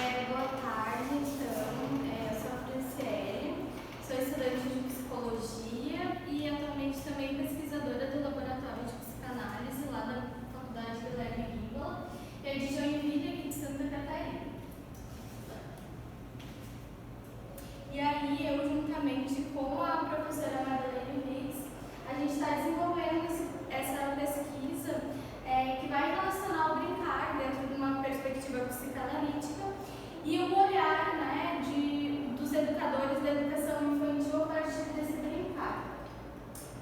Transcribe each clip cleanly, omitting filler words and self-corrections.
Boa tarde, então, eu sou a Franciele, sou estudante de psicologia e atualmente também pesquisadora do laboratório de psicanálise lá da Faculdade Guilherme Rivolo e de Joinville, aqui de Santa Catarina. E aí, eu juntamente com a professora Madeleine Riggs, a gente está desenvolvendo essa pesquisa que vai relacionar o brincar dentro de uma perspectiva psicanalítica e o olhar, né, dos educadores da educação infantil a partir desse brincar.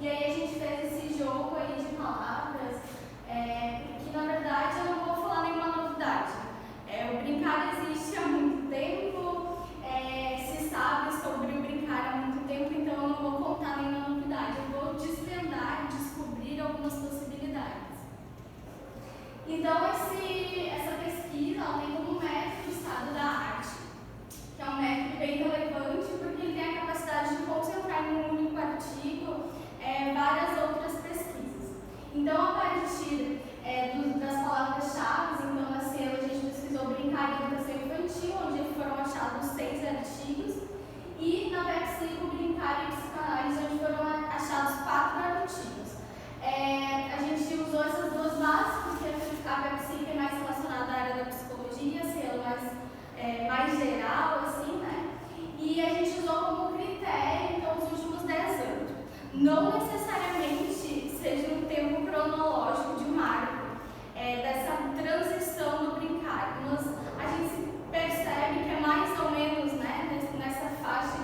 E aí a gente fez esse jogo aí de palavras, que na verdade eu não vou falar nenhuma novidade. O brincar existe há muito tempo, se sabe sobre o brincar há muito tempo, então eu não vou contar nenhuma novidade, eu vou desvendar e descobrir algumas possibilidades. Então, essa pesquisa ela tem como método o estado da arte, que é um método bem relevante porque ele tem a capacidade de concentrar em um único artigo várias outras pesquisas. Então, a partir das palavras-chave, então na Cielo a gente pesquisou brincar e educação infantil, onde foram achados 6 artigos, e na PepsiCo brincar e psicanálise, onde foram achados 4 artigos. A gente usou essas duas bases porque a PepsiCo é mais relacionada à área da psicologia, a Cielo mais geral, assim, né? E a gente usou como critério, então, os últimos 10 anos. Não necessariamente seja um tempo cronológico de marco dessa transição do brincar, mas a gente percebe que é mais ou menos, né, nessa faixa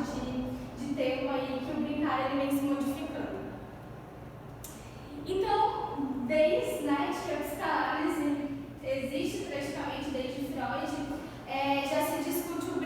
de tempo aí que o brincar ele vem se modificando. Então, desde que a psicanálise existe praticamente desde Freud, já se discute o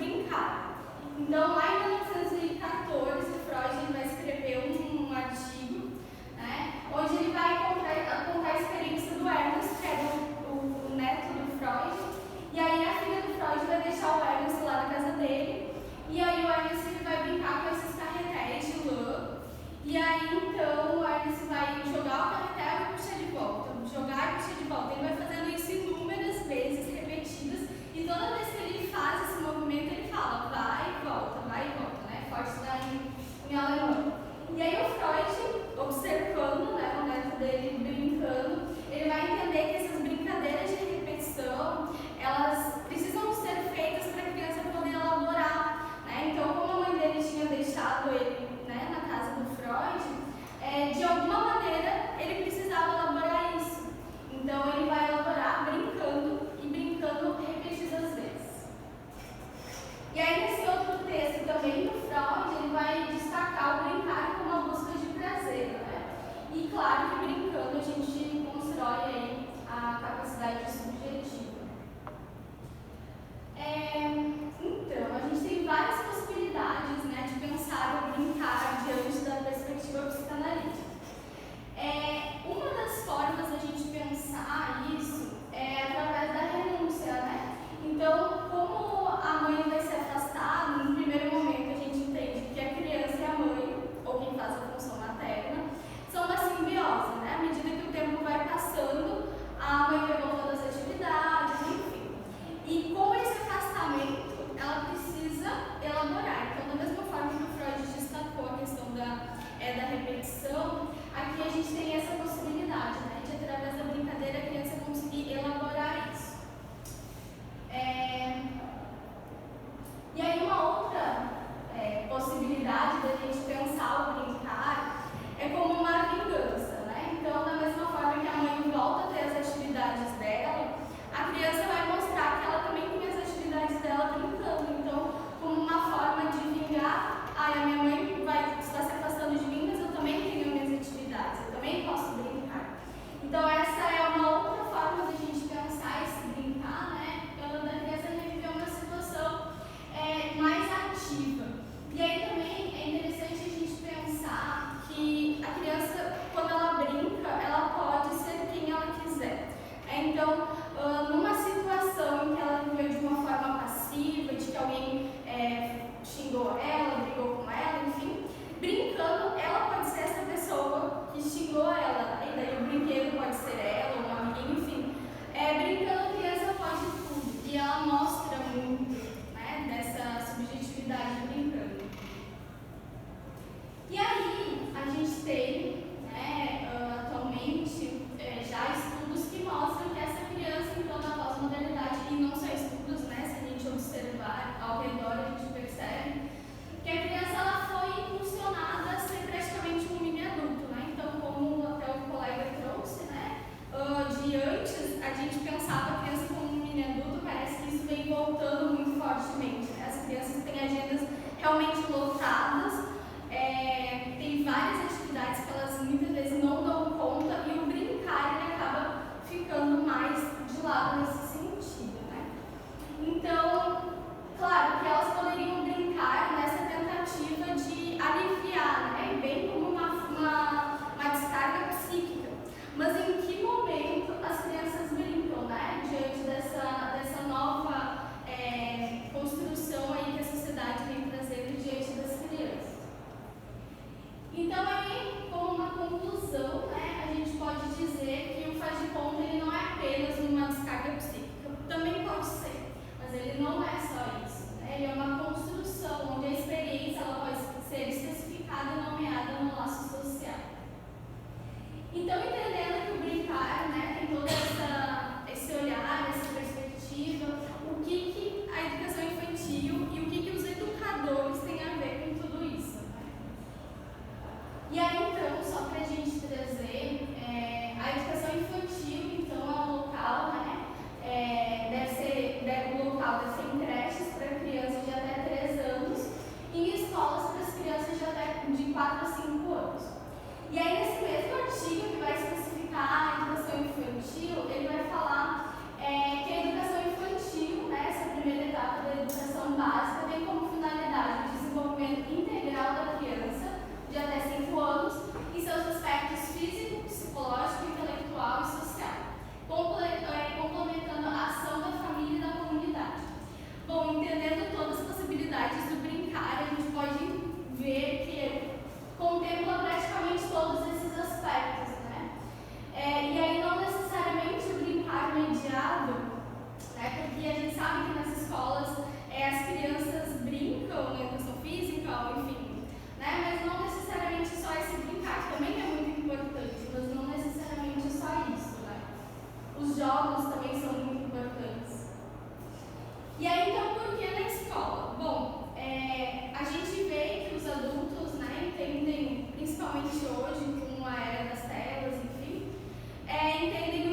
etapa da educação básica tem como finalidade o desenvolvimento integral da criança de até 5 anos em seus aspectos físico, psicológico, intelectual e social, complementando a ação da família e da comunidade. Bom, entendendo todas as possibilidades do brincar, a gente pode ver que contempla praticamente todos esses aspectos, né? E aí não necessariamente o brincar mediado, né? Porque a gente sabe que nas escolas as crianças brincam na educação física, ou enfim, né? Mas não necessariamente só esse brincar, que também é muito importante, mas não necessariamente só isso, né? Os jogos também são muito importantes. E aí, então, por que na escola? Bom, a gente vê que os adultos, né, entendem, principalmente hoje, com a era das telas, enfim, entendem